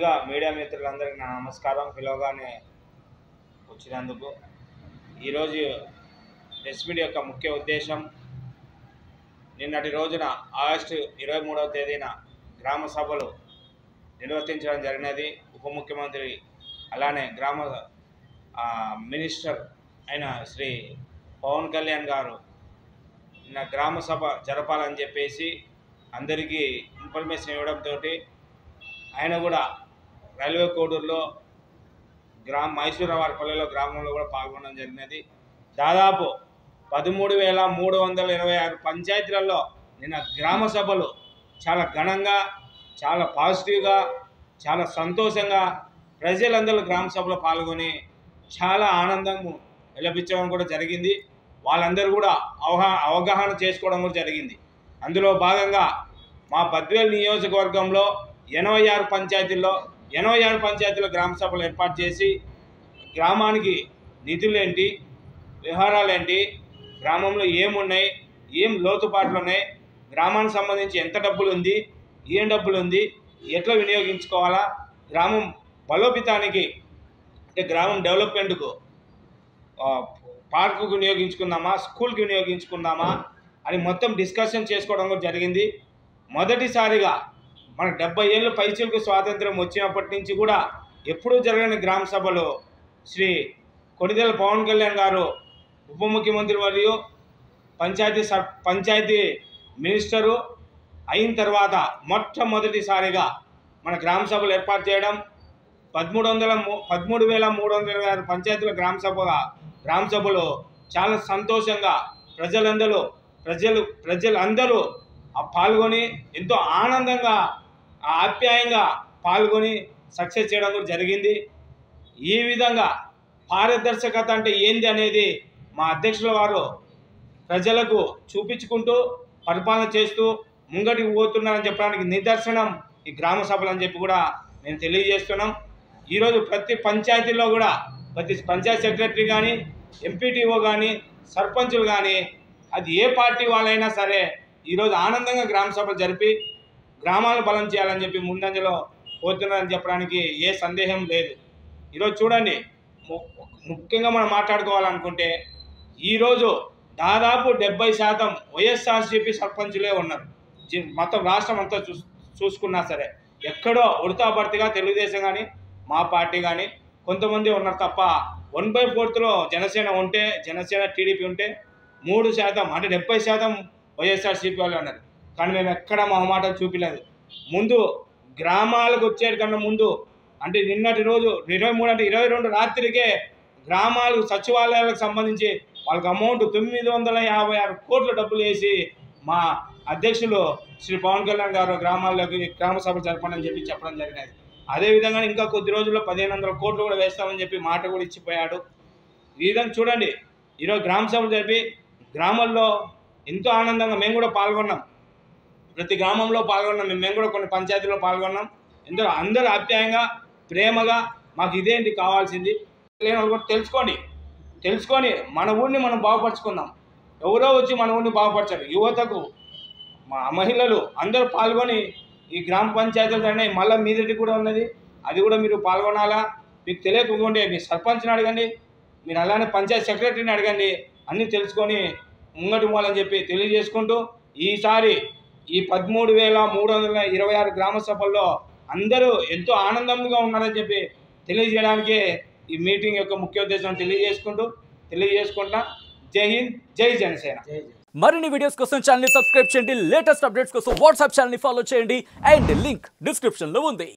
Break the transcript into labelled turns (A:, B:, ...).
A: ముందుగా మీడియా మిత్రులందరికీ నా నమస్కారం. పిలవగానే వచ్చినందుకు. ఈరోజు ప్రెస్ మీట్ యొక్క ముఖ్య ఉద్దేశం, నిన్నటి రోజున ఆగస్టు 23వ తేదీన గ్రామ సభలు నిర్వర్తించడం జరిగినది. ఉప ముఖ్యమంత్రి అలానే గ్రామ మినిస్టర్ అయిన శ్రీ పవన్ కళ్యాణ్ గారు నిన్న గ్రామ సభ జరపాలని చెప్పేసి అందరికీ ఇన్ఫర్మేషన్ ఇవ్వడంతో ఆయన కూడా రైల్వే కోడూరులో మైసూరవారిపల్లెలో గ్రామంలో కూడా పాల్గొనడం జరిగినది. దాదాపు 13,326 పంచాయతీలలో నిన్న గ్రామ సభలు చాలా ఘనంగా, చాలా పాజిటివ్గా, చాలా సంతోషంగా ప్రజలందరూ గ్రామ సభలో పాల్గొని చాలా ఆనందం వెలిపించడం కూడా జరిగింది. వాళ్ళందరూ కూడా అవగాహన చేసుకోవడం కూడా జరిగింది. అందులో భాగంగా మా బద్వేల్ నియోజకవర్గంలో 86 పంచాయతీల్లో గ్రామ సభలు ఏర్పాటు చేసి గ్రామానికి నిధులేంటి, వ్యవహారాలేంటి, గ్రామంలో ఏమున్నాయి, ఏం లోతుపాట్లు ఉన్నాయి, గ్రామానికి సంబంధించి ఎంత డబ్బులు ఉంది, ఏం డబ్బులు ఉంది, ఎట్లా వినియోగించుకోవాలా, గ్రామం బలోపేతానికి అంటే గ్రామం డెవలప్మెంట్కు పార్కుకు వినియోగించుకుందామా, స్కూల్కి వినియోగించుకుందామా అని మొత్తం డిస్కషన్ చేసుకోవడం కూడా జరిగింది. మొదటిసారిగా మన 70 ఏళ్ళు పైచిలకు స్వాతంత్రం వచ్చినప్పటి నుంచి కూడా ఎప్పుడూ జరగని గ్రామ సభలో శ్రీ కొణిదెల పవన్ కళ్యాణ్ గారు ఉప ముఖ్యమంత్రి మరియు పంచాయతీ మినిస్టరు అయిన తర్వాత మొట్టమొదటిసారిగా మన గ్రామ సభలు ఏర్పాటు చేయడం, 13,326 పంచాయతీల గ్రామ సభలో చాలా సంతోషంగా ప్రజలందరూ పాల్గొని ఎంతో ఆనందంగా, ఆప్యాయంగా పాల్గొని సక్సెస్ చేయడం కూడా జరిగింది. ఈ విధంగా పారదర్శకత అంటే ఏంది అనేది మా అధ్యక్షుల వారు ప్రజలకు చూపించుకుంటూ పరిపాలన చేస్తూ ముంగటికి పోతున్నారని చెప్పడానికి నిదర్శనం ఈ గ్రామ సభలు అని చెప్పి కూడా మేము తెలియజేస్తున్నాం. ఈరోజు ప్రతి పంచాయతీలో కూడా ప్రతి పంచాయతీ సెక్రటరీ కానీ, ఎంపీటీఓ కానీ, సర్పంచులు కానీ, అది ఏ పార్టీ వాళ్ళైనా సరే ఈరోజు ఆనందంగా గ్రామ సభలు జరిపి గ్రామాలను బలం చేయాలని చెప్పి ముందంజలో పోతున్నారని చెప్పడానికి ఏ సందేహం లేదు. ఈరోజు చూడండి, ముఖ్యంగా మనం మాట్లాడుకోవాలనుకుంటే ఈరోజు దాదాపు 70% వైఎస్ఆర్సీపీ సర్పంచులే ఉన్నారు. మొత్తం రాష్ట్రం అంతా చూసుకున్నా సరే ఎక్కడో ఉడతాభర్తీగా తెలుగుదేశం కానీ, మా పార్టీ కానీ కొంతమంది ఉన్నారు తప్ప 1/4లో జనసేన టీడీపీ ఉంటే 3% అంటే 70% వైఎస్ఆర్సీపీ వాళ్ళు ఉన్నారు. కానీ మేము ఎక్కడ మొహమాటం చూపించలేదు. ముందు గ్రామాలకు వచ్చేటికన్నా ముందు అంటే నిన్నటి రోజు 23 అంటే 22 రాత్రికే గ్రామాలు సచివాలయాలకు సంబంధించి వాళ్ళకి అమౌంట్ 956 కోట్ల డబ్బులు వేసి మా అధ్యక్షులు శ్రీ పవన్ కళ్యాణ్ గారు గ్రామాల్లోకి గ్రామ సభలు జరపని చెప్పి చెప్పడం జరిగినది. అదేవిధంగా ఇంకా కొద్ది రోజుల్లో 1,500 కోట్లు కూడా వేస్తామని చెప్పి మాట కూడా ఇచ్చిపోయాడు. ఈ విధంగా చూడండి, ఈరోజు గ్రామ సభలు జరిపి గ్రామాల్లో ఎంతో ఆనందంగా మేము కూడా పాల్గొన్నాం. ప్రతి గ్రామంలో పాల్గొన్నాం. మేము కూడా కొన్ని పంచాయతీల్లో పాల్గొన్నాం. అందరూ ఆప్యాయంగా, ప్రేమగా మాకు ఇదేంటి కావాల్సింది లేని వాళ్ళు కూడా తెలుసుకొని మన ఊరిని మనం బాగుపరుచుకుందాం. ఎవరో వచ్చి మన ఊరిని బాగుపరచారు. యువతకు, మా మహిళలు అందరూ పాల్గొని ఈ గ్రామ పంచాయతీలు అనేవి మళ్ళీ మీదటి కూడా ఉన్నది, అది కూడా మీరు పాల్గొనాలా. మీకు తెలియకుంటే మీ సర్పంచ్ని అడగండి, మీరు అలానే పంచాయతీ సెక్రటరీని అడగండి, అన్నీ తెలుసుకొని ముంగటి పోవాలని చెప్పి తెలియజేసుకుంటూ ఈసారి ఈ 13,326 గ్రామ సభల్లో అందరూ ఎంతో ఆనందంగా ఉన్నారని చెప్పి తెలియజేయడానికే ఈ మీటింగ్ యొక్క ముఖ్య ఉద్దేశం తెలియజేసుకుంటా. జై హింద్, జై జనసేన.
B: మరిన్ని వీడియోస్ కోసం ఛానల్ ని సబ్స్క్రైబ్ చేయండి. లేటెస్ట్ అప్డేట్స్ కోసం వాట్సాప్ ఛానల్ ని ఫాలో చేయండి. అండ్ లింక్ డిస్క్రిప్షన్ లో ఉంది.